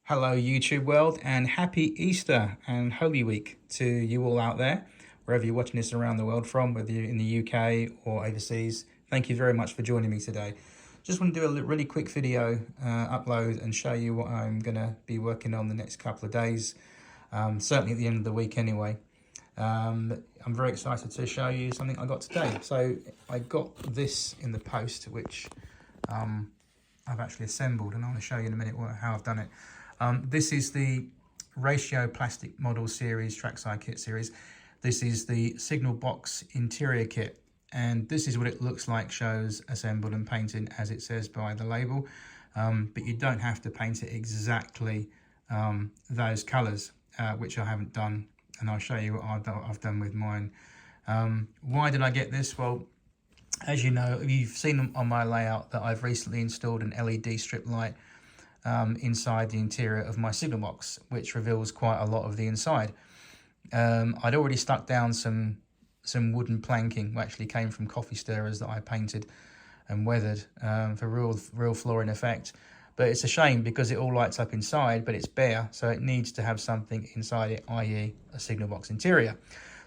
Hello YouTube world, and happy Easter and Holy Week to you all out there, wherever you're watching this around the world from, whether you're in the UK or overseas. Thank you very much for joining me today. Just want to do a really quick video upload and show you what I'm going to be working on the next couple of days, certainly at the end of the week anyway. I'm very excited to show you something I got today. So I got this in the post, which I've actually assembled, and I want to show you in a minute how I've done it. This is the Ratio Plastic Model Series Trackside Kit Series. This is the Signal Box Interior Kit, and this is what it looks like, shows assembled and painted as it says by the label. But you don't have to paint it exactly those colours, which I haven't done, and I'll show you what I've done with mine. Why did I get this? Well, as you know, you've seen on my layout that I've recently installed an LED strip light inside the interior of my signal box, which reveals quite a lot of the inside. I'd already stuck down some wooden planking, which actually came from coffee stirrers that I painted and weathered for real flooring effect. But it's a shame because it all lights up inside, but it's bare, so it needs to have something inside it, i.e. a signal box interior.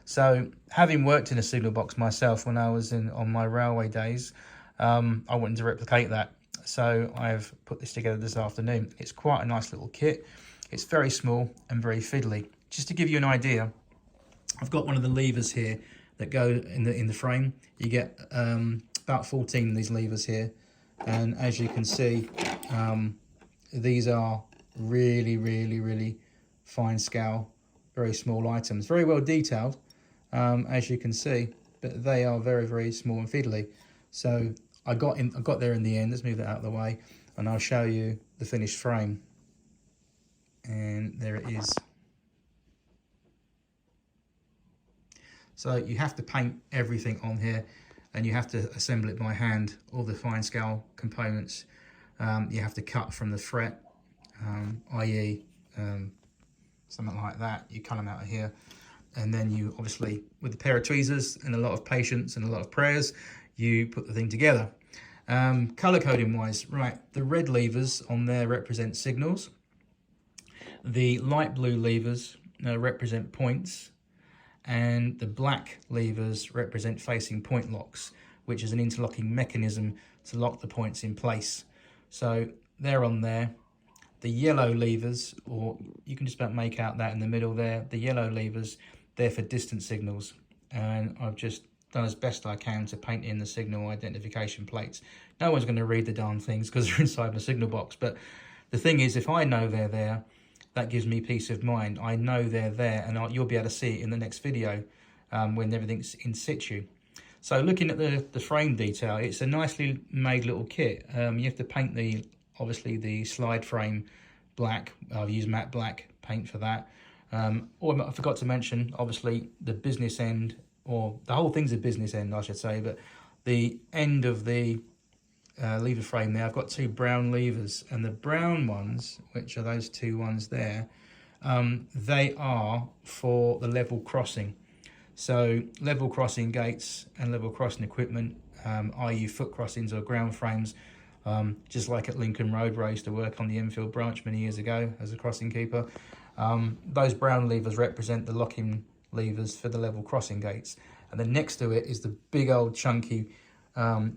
So having worked in a signal box myself when I was on my railway days, I wanted to replicate that. So I've put this together this afternoon. It's quite a nice little kit. It's very small and very fiddly. Just to give you an idea, I've got one of the levers here that go in the frame. You get about 14 of these levers here, and as you can see, these are really fine scale, very small items, very well detailed, as you can see, but they are very small and fiddly. So I got there in the end. Let's move that out of the way, and I'll show you the finished frame. And there it is. So you have to paint everything on here, and you have to assemble it by hand, all the fine scale components. You have to cut from the fret, i.e. Something like that. You cut them out of here, and then you obviously, with a pair of tweezers and a lot of patience and a lot of prayers, you put the thing together. Color coding wise, right, the red levers on there represent signals. The light blue levers represent points, and the black levers represent facing point locks, which is an interlocking mechanism to lock the points in place. So they're on there. The yellow levers, or you can just about make out that in the middle there, the yellow levers, they're for distance signals, and I've just done as best I can to paint in the signal identification plates. No one's going to read the darn things because they're inside the signal box, but the thing is, if I know they're there, that gives me peace of mind. I know they're there, and you'll be able to see it in the next video when everything's in situ. So looking at the frame detail, it's a nicely made little kit. You have to paint obviously the slide frame black. I've used matte black paint for that. I forgot to mention, obviously, the business end, or the whole thing's a business end, I should say, but the end of the lever frame there, I've got two brown levers, and the brown ones, which are those two ones there, they are for the level crossing. So level crossing gates and level crossing equipment, i.e. foot crossings or ground frames, just like at Lincoln Road, where I used to work on the Enfield branch many years ago as a crossing keeper. Those brown levers represent the locking levers for the level crossing gates, and then next to it is the big old chunky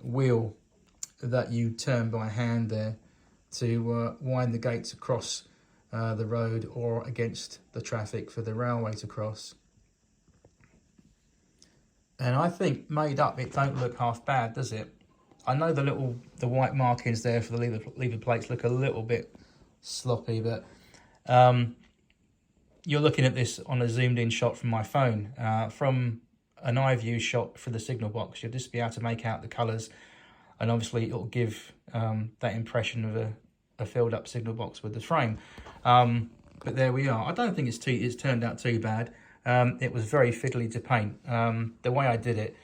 wheel that you turn by hand there to wind the gates across the road or against the traffic for the railway to cross. And I think made up, it don't look half bad, does it? I know the white markings there for the lever plates look a little bit sloppy, but you're looking at this on a zoomed in shot from my phone. From an eye view shot for the signal box, you'll just be able to make out the colours, and obviously it'll give that impression of a filled up signal box with the frame. But there we are. I don't think it's turned out too bad. It was very fiddly to paint. The way I did it,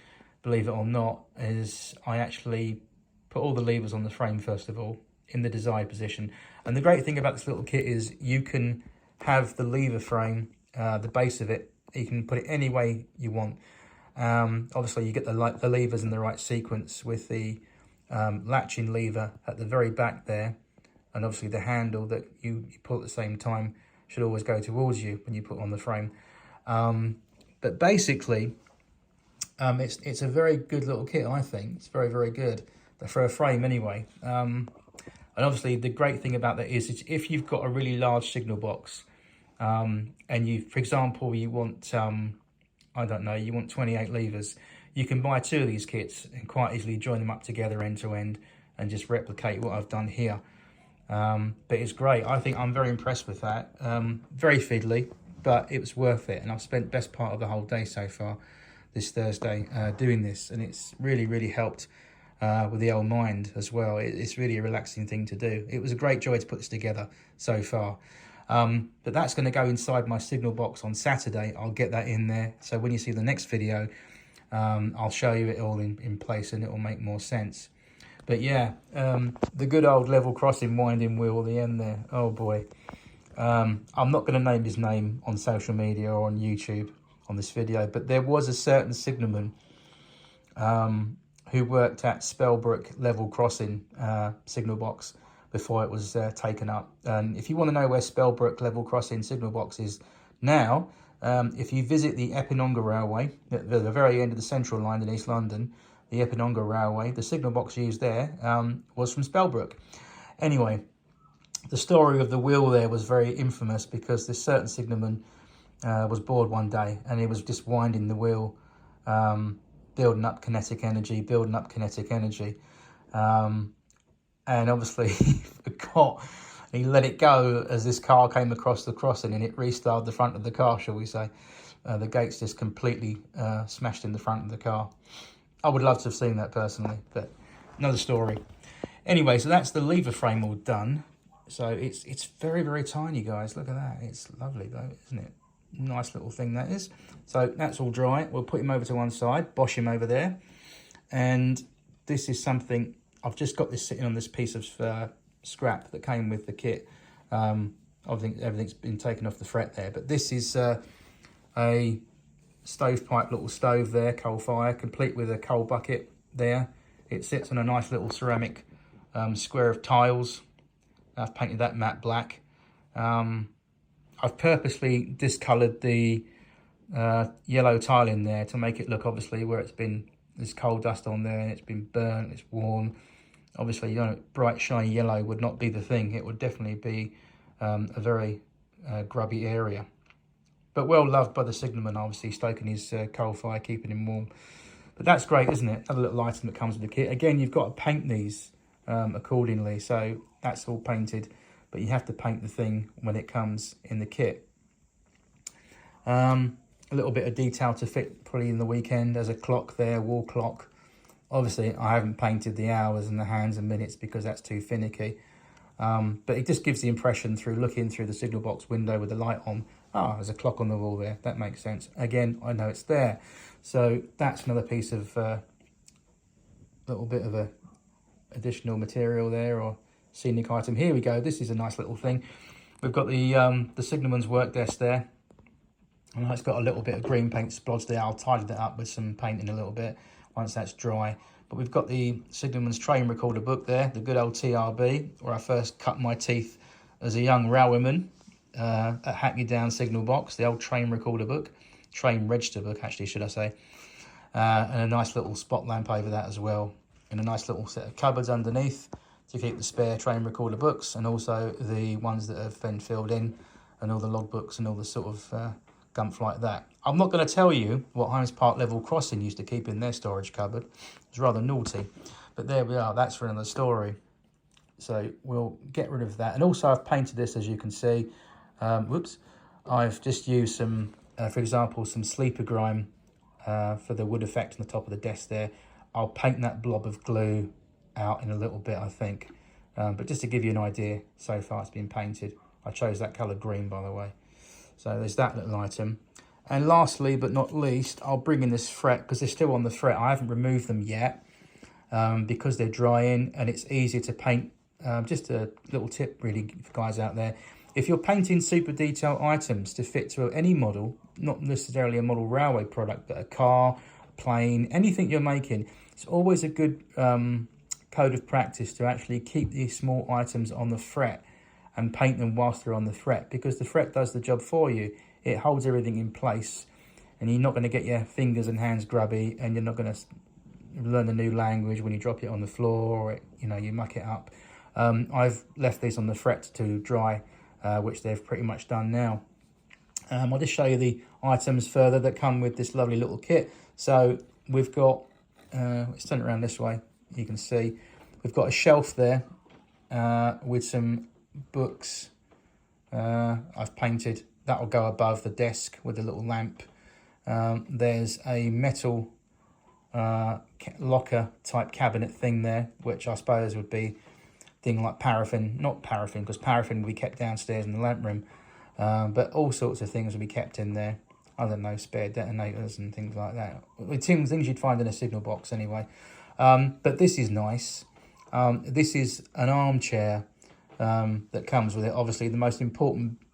believe it or not, is I actually put all the levers on the frame first of all in the desired position. And the great thing about this little kit is you can have the lever frame, the base of it, you can put it any way you want. Obviously you get the levers in the right sequence with the latching lever at the very back there, and obviously the handle that you pull at the same time should always go towards you when you put on the frame. But basically, it's a very good little kit, I think. It's very, very good for a frame anyway. And obviously the great thing about that is if you've got a really large signal box, and for example, you want, I don't know, you want 28 levers, you can buy 2 of these kits and quite easily join them up together end to end and just replicate what I've done here. But it's great. I think I'm very impressed with that. Very fiddly, but it was worth it. And I've spent best part of the whole day so far this Thursday doing this, and it's really, really helped with the old mind as well. It's really a relaxing thing to do. It was a great joy to put this together so far. But that's going to go inside my signal box on Saturday. I'll get that in there. So when you see the next video, I'll show you it all in place and it will make more sense. But yeah, the good old level crossing winding wheel, the end there. Oh boy. I'm not going to name his name on social media or on YouTube on this video, but there was a certain signalman who worked at Spellbrook level crossing signal box before it was taken up. And if you want to know where Spellbrook level crossing signal box is now, if you visit the Epinonga Railway, at the very end of the Central Line in East London, the Epinonga Railway, the signal box used there was from Spellbrook. Anyway, the story of the wheel there was very infamous because this certain signalman was bored one day and he was just winding the wheel, building up kinetic energy, and obviously he forgot. He let it go as this car came across the crossing and it restarted the front of the car, shall we say. The gates just completely smashed in the front of the car. I would love to have seen that personally, but another story. Anyway, so that's the lever frame all done. So it's very, very tiny, guys. Look at that. It's lovely though, isn't it? Nice little thing that is. So that's all dry. We'll put him over to one side, bosh him over there. And this is something, I've just got this sitting on this piece of scrap that came with the kit. I think everything's been taken off the fret there, but this is a stovepipe little stove there, coal fire, complete with a coal bucket there. It sits on a nice little ceramic square of tiles. I've painted that matte black. I've purposely discoloured the yellow tile in there to make it look, obviously, where it's been, there's coal dust on there and it's been burnt, it's worn. Obviously, you know, bright shiny yellow would not be the thing. It would definitely be a very grubby area. But well loved by the signalman, obviously, stoking his coal fire, keeping him warm. But that's great, isn't it? Another little item that comes with the kit. Again, you've got to paint these accordingly. So that's all painted, but you have to paint the thing when it comes in the kit. A little bit of detail to fit probably in the weekend. There's a clock there, wall clock. Obviously, I haven't painted the hours and the hands and minutes because that's too finicky. But it just gives the impression through looking through the signal box window with the light on, there's a clock on the wall there. That makes sense. Again, I know it's there. So that's another piece of little bit of a additional material there, or scenic item. Here we go. This is a nice little thing. We've got the signalman's work desk there. And it's got a little bit of green paint splodged there. I'll tidy that up with some paint in a little bit once that's dry. But we've got the signalman's train recorder book there, the good old TRB, where I first cut my teeth as a young railwayman at Hackney Down Signal Box, the old train recorder book, train register book actually, should I say. And a nice little spot lamp over that as well, and a nice little set of cupboards underneath to keep the spare train recorder books, and also the ones that have been filled in, and all the logbooks and all the sort of gumph like that. I'm not going to tell you what Holmes Park Level Crossing used to keep in their storage cupboard. It's rather naughty, but there we are. That's for another story. So we'll get rid of that. And also I've painted this, as you can see. Whoops. I've just used some, for example, some sleeper grime for the wood effect on the top of the desk there. I'll paint that blob of glue out in a little bit, I think. But just to give you an idea, so far it's been painted. I chose that colour green, by the way. So there's that little item. And lastly, but not least, I'll bring in this fret, because they're still on the fret. I haven't removed them yet because they're drying and it's easier to paint. Just a little tip really for guys out there. If you're painting super detail items to fit to any model, not necessarily a model railway product, but a car, a plane, anything you're making, it's always a good code of practice to actually keep these small items on the fret and paint them whilst they're on the fret, because the fret does the job for you. It holds everything in place, and you're not going to get your fingers and hands grubby, and you're not going to learn a new language when you drop it on the floor, or you muck it up. I've left these on the fret to dry, which they've pretty much done now. I'll just show you the items further that come with this lovely little kit. So we've got, let's turn it around this way, you can see, we've got a shelf there with some books I've painted. That'll go above the desk with a little lamp. There's a metal locker type cabinet thing there, which I suppose would be thing like paraffin, not paraffin, because paraffin will be kept downstairs in the lamp room, but all sorts of things will be kept in there. I don't know, spare detonators and things like that. Things you'd find in a signal box anyway. But this is nice. This is an armchair that comes with it. Obviously, the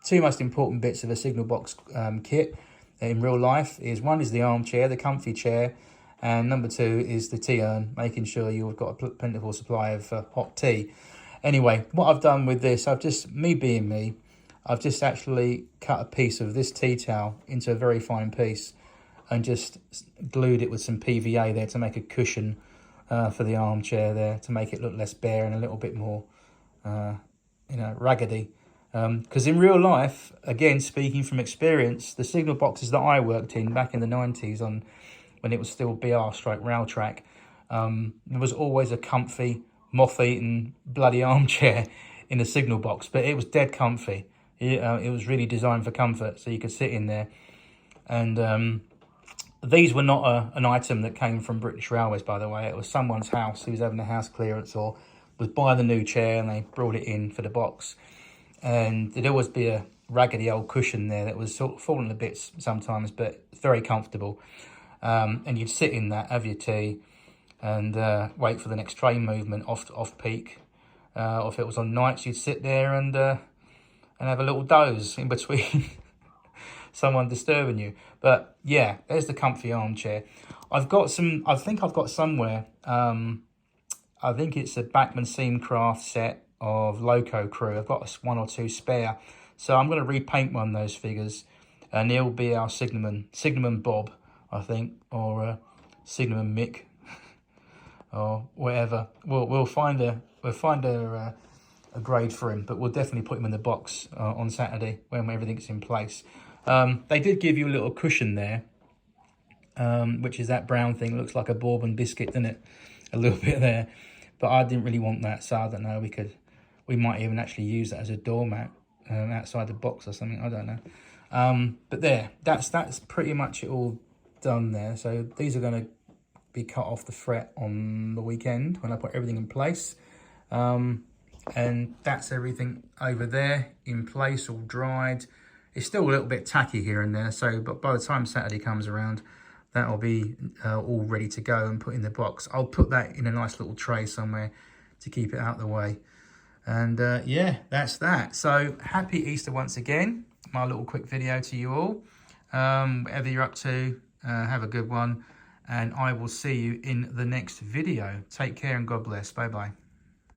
two most important bits of a signal box kit in real life is, one is the armchair, the comfy chair, and number two is the tea urn, making sure you've got a plentiful supply of hot tea. Anyway, what I've done with this, I've just actually cut a piece of this tea towel into a very fine piece and just glued it with some PVA there to make a cushion for the armchair there, to make it look less bare and a little bit more raggedy. Because in real life, again, speaking from experience, the signal boxes that I worked in back in the 90s when it was still BR/rail track, there was always a comfy, moth-eaten, bloody armchair in the signal box, but it was dead comfy. It was really designed for comfort, so you could sit in there. And these were not an item that came from British Railways, by the way. It was someone's house who was having a house clearance or was buying the new chair, and they brought it in for the box. And there'd always be a raggedy old cushion there that was sort of falling to bits sometimes, but very comfortable. And you'd sit in that, have your tea, and wait for the next train movement off peak. Or if it was on nights, you'd sit there and have a little doze in between someone disturbing you. But yeah, there's the comfy armchair. I think I've got somewhere, I think it's a Bachmann Seam Craft set of Loco Crew. I've got one or two spare. So I'm going to repaint one of those figures, and he'll be our Signalman Bob, I think, or Signalman Mick, or whatever. We'll find a grade for him, but we'll definitely put him in the box on Saturday when everything's in place. They did give you a little cushion there, which is that brown thing. Looks like a bourbon biscuit, doesn't it? A little bit there, but I didn't really want that, so I don't know. We might even actually use that as a doormat outside the box or something. I don't know. But there, that's pretty much it all done there. So these are going to be cut off the fret on the weekend when I put everything in place. And that's everything over there in place, all dried. It's still a little bit tacky here and there, but by the time Saturday comes around, that'll be all ready to go and put in the box. I'll put that in a nice little tray somewhere to keep it out of the way. And yeah, that's that. So happy Easter once again. My little quick video to you all. Whatever you're up to, have a good one. And I will see you in the next video. Take care and God bless. Bye-bye.